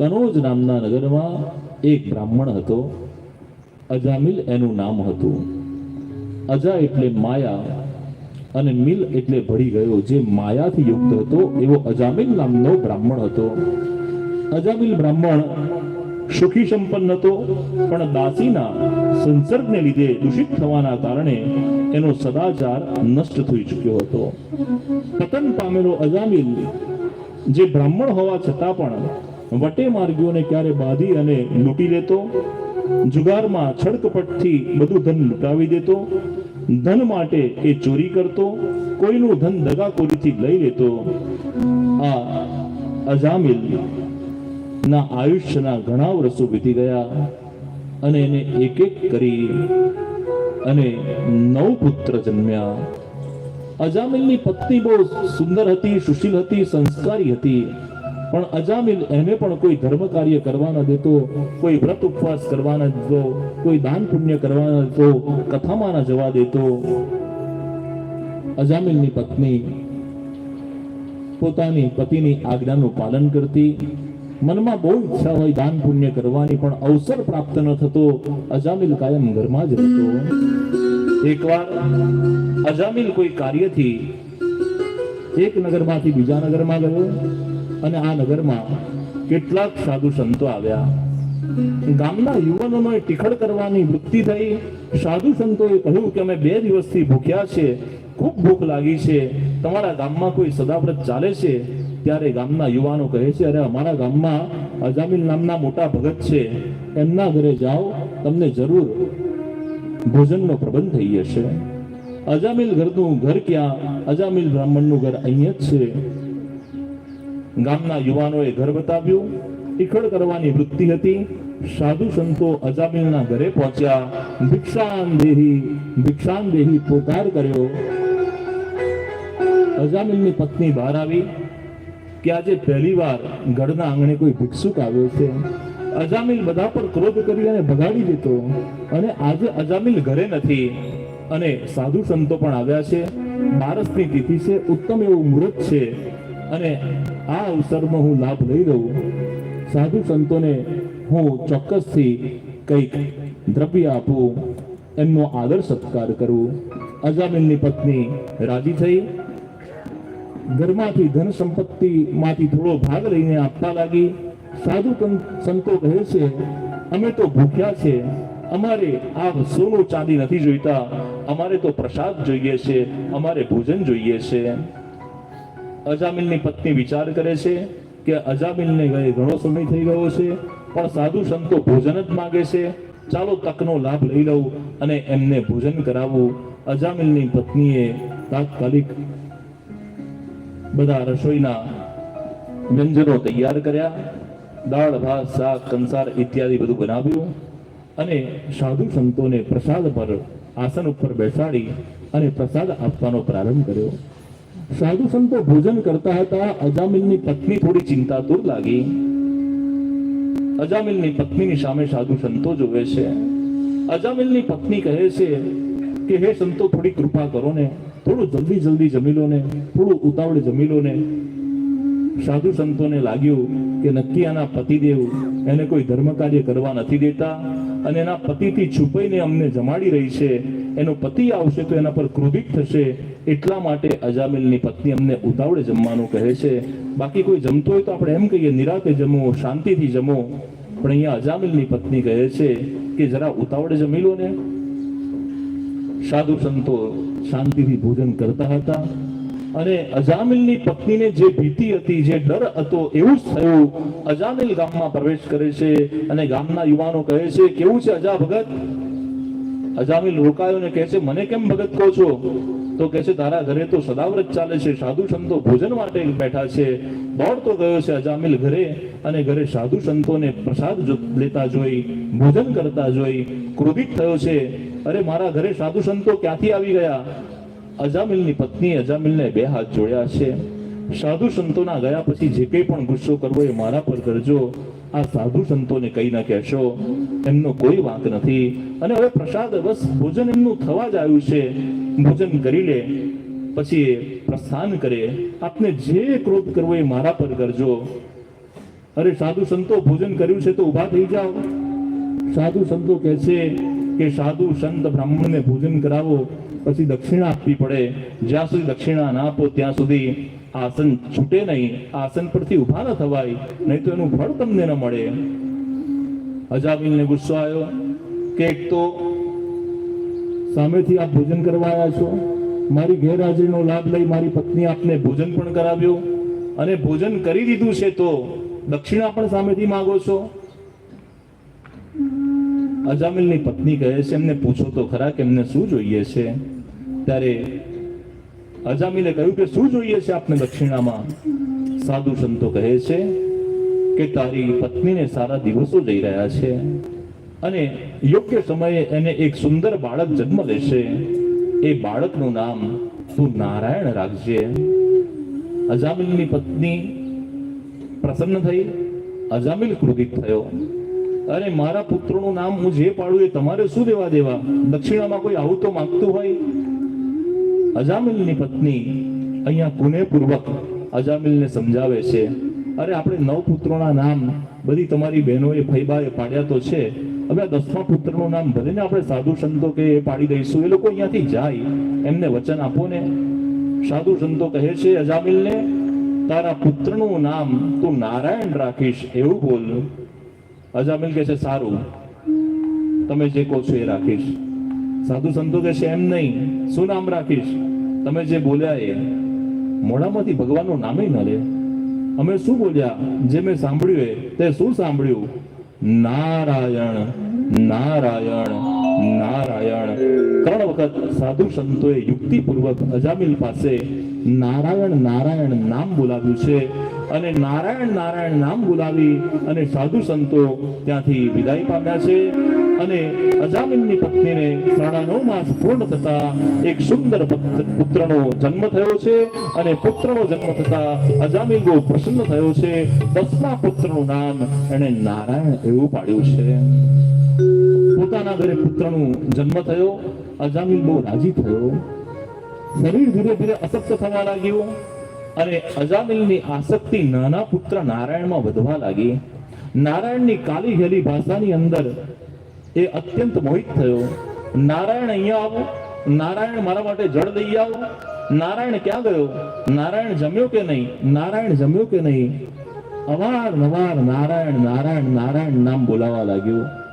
કનોજ નામના નગરમાં એક બ્રાહ્મણ હતો. અજામિલ એનું નામ હતું. અજા એટલે માયા અને મિલ એટલે ભળી ગયો. જે માયાથી યુક્ત હતો એવો અજામિલ નામનો બ્રાહ્મણ હતો. અજામિલ બ્રાહ્મણ સુખી સંપન્ન હતો, પણ દાસીના સંસર્ગને લીધે દૂષિત થવાના કારણે એનો સદાચાર નષ્ટ થઈ ચૂક્યો હતો. પતન પામેલો અજામિલ જે બ્રાહ્મણ હોવા છતાં પણ વટે માર્ગીઓને ક્યારે બાંધી અને લૂંટી લેતો, જુગારમાં છળકપટથી બધું ધન લૂંટાવી દેતો, ધન માટે એ ચોરી કરતો, કોઈનું ધન દગાકોરીથી લઈ લેતો. આ અજામિલ ના આયુષ્યના ઘણા વર્ષો વીતી ગયા અને એને એક એક કરી અને 9 પુત્ર જન્મ્યા. અજામિલની પત્ની બહુ સુંદર હતી, સુશીલ હતી, સંસ્કારી હતી, પણ અજામિલ એને પણ કોઈ ધર્મ કાર્ય કરવા ન દેતો, કોઈ વ્રત ઉપવાસ કરવા ન દેતો, કોઈ દાન પુણ્ય કરવા ન દેતો, કથામાં ન જવા દેતો. અજામિલની પત્ની પોતાની પતિની આજ્ઞાનું પાલન કરતી. મનમાં બહુ ઈચ્છા હોય દાન પુણ્ય કરવાની, પણ અવસર પ્રાપ્ત ન થતો. અજામિલ કાયમ ઘરમાં જ રહેતો. એકવાર અજામિલ કોઈ કાર્યથી એક નગરમાંથી બીજા નગરમાં ગયો અને આ નગરમાં કેટલાક સાધુ સંતો આવ્યા. ગામના યુવાનોને ટીખળ કરવાની વૃત્તિ થઈ. સાધુ સંતોએ કહ્યું કે અમે 2 દિવસથી ભૂખ્યા છે, ખૂબ ભૂખ લાગી છે, તમારા ગામમાં કોઈ સદાવ્રત ચાલે છે? ત્યારે ગામના યુવાનો કહે છે, અરે અમારા ગામમાં અજામિલ નામના મોટા ભગત છે, એમના ઘરે જાઓ, તમને જરૂર ભોજનનો પ્રબંધ થઈ જશે. અજામિલ ઘરનું ઘર ક્યાં? અજામિલ બ્રાહ્મણનું ઘર અહીંયા જ છે. ગામના યુવાનોએ ઘર બતાવ્યું. ટીખળ કરવાની વૃત્તિ હતી. સાધુ સંતો અજામિલના ઘરે પહોંચ્યા. ભિક્ષાન દેહી પોકાર કર્યો. અજામિલની પત્ની બહાર આવી કે આજે પહેલી વાર ઘરના આંગણે કોઈ ભિક્ષુક આવ્યો છે. અજામિલ બધા પર ક્રોધ કરી અને ભગાડી દેતો, અને આજે અજામિલ ઘરે નથી અને સાધુ સંતો પણ આવ્યા છે. 12ની તિથિ છે, ઉત્તમ એવું મુહૂર્ત છે અને આ અવસરનો હું લાભ લઈ લઉં. સાધુ સંતોને હું ચોક્કસથી કંઈક દ્રવ્ય આપું, એમનો આદર સત્કાર કરું. અજામિલની પત્ની રાજી થઈ. ઘરમાંથી ધન સંપત્તિમાંથી થોડો ભાગ લઈને આપવા લાગી. સાધુ સંતો કહે છે, અમે તો ભૂખ્યા છે, અમારે આ સોનું ચાંદી નથી જોઈતા, અમારે તો પ્રસાદ જોઈએ છે, અમારે ભોજન જોઈએ છે. અજામિલની પત્ની વિચાર કરે છે કે અજામિલને ગયે ઘણો સમય થઈ ગયો છે, પણ સાધુ સંતો ભોજન જ માંગે છે, ચાલો તકનો લાભ લઈ લઉં અને એમને ભોજન કરાવવું. અજામિલની પત્નીએ તાત્કાલિક બધા રસોઈના વ્યંજનો તૈયાર કર્યા. દાળ, ભાત, શાક, કંસાર ઇત્યાદિ બધું બનાવ્યું અને સાધુ સંતોને પ્રસાદ પર આસન ઉપર બેસાડી અને પ્રસાદ આપવાનો પ્રારંભ કર્યો. સાધુ સંતો ભોજન કરતા હતા. અજામિલની પત્ની થોડી ચિંતાતુર લાગી. અજામિલની પત્નીની સામે સાધુ સંતો જોવે છે. અજામિલની પત્ની કહે છે કે હે સંતો, થોડી કૃપા કરો ને, થોડું જલ્દી જમી લો ને, થોડું ઉતાવળે જમી લો ને. સાધુ સંતોને લાગ્યું કે નક્કી આના પતિદેવ એને કોઈ ધર્મ કાર્ય કરવા નથી દેતા અને એના પતિથી છુપાઈને અમને જમાડી રહી છે. એનો પતિ આવશે તો એના પર ક્રોધિત થશે, એટલા માટે અજામિલની પત્ની અમને ઉતાવળે જમવાનું કહે છે. બાકી કોઈ જમતો હોય તો આપણે એમ કહીએ નિરાતે જમો, શાંતિથી જમો, પણ અહીંયા અજામિલની પત્ની કહે છે કે જરા ઉતાવળે જમી લો ને. સાધુ સંતો શાંતિથી ભોજન કરતા હતા અને અજામિલની પત્નીને જે ભીતિ હતી, જે ડર હતો, એવું જ થયું. અજામિલ ગામમાં પ્રવેશ કરે છે અને ગામના યુવાનો કહે છે, કેવું છે અજા ભગત? અજામિલ રોકાયો ને કહે છે, મને કેમ ભગત કહો છો? તો કહે છે, તારા ઘરે તો સદાવ્રત ચાલે છે, સાધુ સંતો ભોજન માટે બેઠા છે. દોડતો ગયો છે અજામિલ ઘરે અને ઘરે સાધુ સંતોને પ્રસાદ લેતા જોઈ, ભોજન કરતા જોઈ ક્રોધિત થયો છે. અરે મારા ઘરે સાધુ સંતો ક્યાંથી આવી ગયા? અજામિલની પત્ની અજામિલને 2 હાથ જોડ્યા છે. સાધુ સંતોના ગયા પછી જે કંઈ પણ ગુસ્સો કરવો એ મારા પર કરજો, આ સાધુ સંતોને કંઈ ન કહેશો, એમનો કોઈ વાંક નથી. અને હવે પ્રસાદ બસ ભોજન એમનું થવા જ આવ્યું છે, ભોજન કરી લે પછી પ્રસ્થાન કરે. આપને જે ક્રોધ કરવો એ મારા પર કરજો. અરે સાધુ સંતો ભોજન કર્યું છે તો ઊભા થઈ જાઓ. સાધુ સંતો કહે છે કે સાધુ સંત બ્રાહ્મણને ભોજન કરાવો, પછી દક્ષિણા આપવી પડે. જ્યાં સુધી દક્ષિણા ના આપો ત્યાં સુધી આસન છૂટે નહીં, આસન પરથી ઊભા ન થવાય, નહીં તો એનું ફળ તમને ન મળે. અજામિલને ગુસ્સો આવ્યો કે એક તો સામેથી આપ ભોજન કરવા આવ્યા છો, મારી ગેરહાજરીનો લાભ લઈ મારી પત્ની આપને ભોજન પણ કરાવ્યો, અને ભોજન કરી દીધું છે તો દક્ષિણા પણ સામેથી માંગો છો. અજામિલની પત્ની કહે છે એમને પૂછો તો ખરા કે એમને શું જોઈએ છે. ત્યારે અજામિલે કહ્યું કે શું જોઈએ છે આપને દક્ષિણામાં. સાધુ સંતો કહે છે કે તારી પત્નીને સારા દિવસો જઈ રહ્યા છે અને યોગ્ય સમયે એને એક સુંદર બાળક જન્મ લેશે, એ બાળકનું નામ તું નારાયણ રાખજે. અજામિલની પત્ની પ્રસન્ન થઈ, અજામિલ ક્રોધિત થયો. અરે મારા પુત્રનું નામ હું જે પાડું એ તમારે શું લેવા દેવા, દક્ષિણામાં કોઈ આવું તો માંગતું હોય. અજામિલની પત્ની અહીંયા પુણ્યપૂર્વક અજામિલને સમજાવે છે, અરે આપણે 9 પુત્રોના નામ બધી તમારી બહેનોએ ફૈબાએ પાડ્યા તો છે, હવે 10મા પુત્રનું નામ ભલે ને આપણે સાધુ સંતો કે એ પાડી દઈશું, એ લોકો અહીંયાથી જાય, એમને વચન આપો ને. સાધુ સંતો કહે છે અજામિલને, તારા પુત્રનું નામ તું નારાયણ રાખીશ એવું બોલ. અજામિલ કહે છે સારું, તમે જે કહો છો એ રાખીશ. સાધુ સંતો કહે છે એમ નહીં, શું નામ રાખીશ? તમે જે બોલ્યા એ મોઢામાંથી ભગવાનનું નામે ન લે. અમે શું બોલ્યા? જે મેં સાંભળ્યું એ તે શું સાંભળ્યું? નારાયણ નારાયણ નારાયણ. 3 વખત સાધુ સંતોએ યુક્તિપૂર્વક અજામિલ પાસે નારાયણ નારાયણ નામ બોલાવ્યું છે, અને નારાયણ નારાયણ નામ બોલાવી અને સાધુ સંતો ત્યાંથી વિદાય પામ્યા છે. અને અજામિલની પત્નીને 9.5 માસ પૂર્ણ થતા એક સુંદર પુત્રનો જન્મ થયો છે, અને પુત્રનો જન્મ થતા અજામિલ બહુ પ્રસન્ન થયો છે. 10મા પુત્રનું નામ એણે નારાયણ એવું પાડ્યું છે. પોતાના ઘરે પુત્રનું જન્મ થયો, અજામિલ બહુ રાજી થયો. શરીર ધીરે ધીરે અશક્ત થવા લાગ્યું, અને અજામિલની આસક્તિ નાના પુત્ર નારાયણમાં વધવા લાગી. નારાયણની કાલી ઘેલી ભાષાની અંદર એ અત્યંત મોહિત થયો. નારાયણ અહીંયા આવો, નારાયણ મારા માટે જળ લઈ આવો. નારાયણ ક્યાં ગયો? નારાયણ જમ્યો કે નહીં? નારાયણ જમ્યો કે નહીં? અવારનવાર નારાયણ નારાયણ નારાયણ નામ બોલાવા લાગ્યું.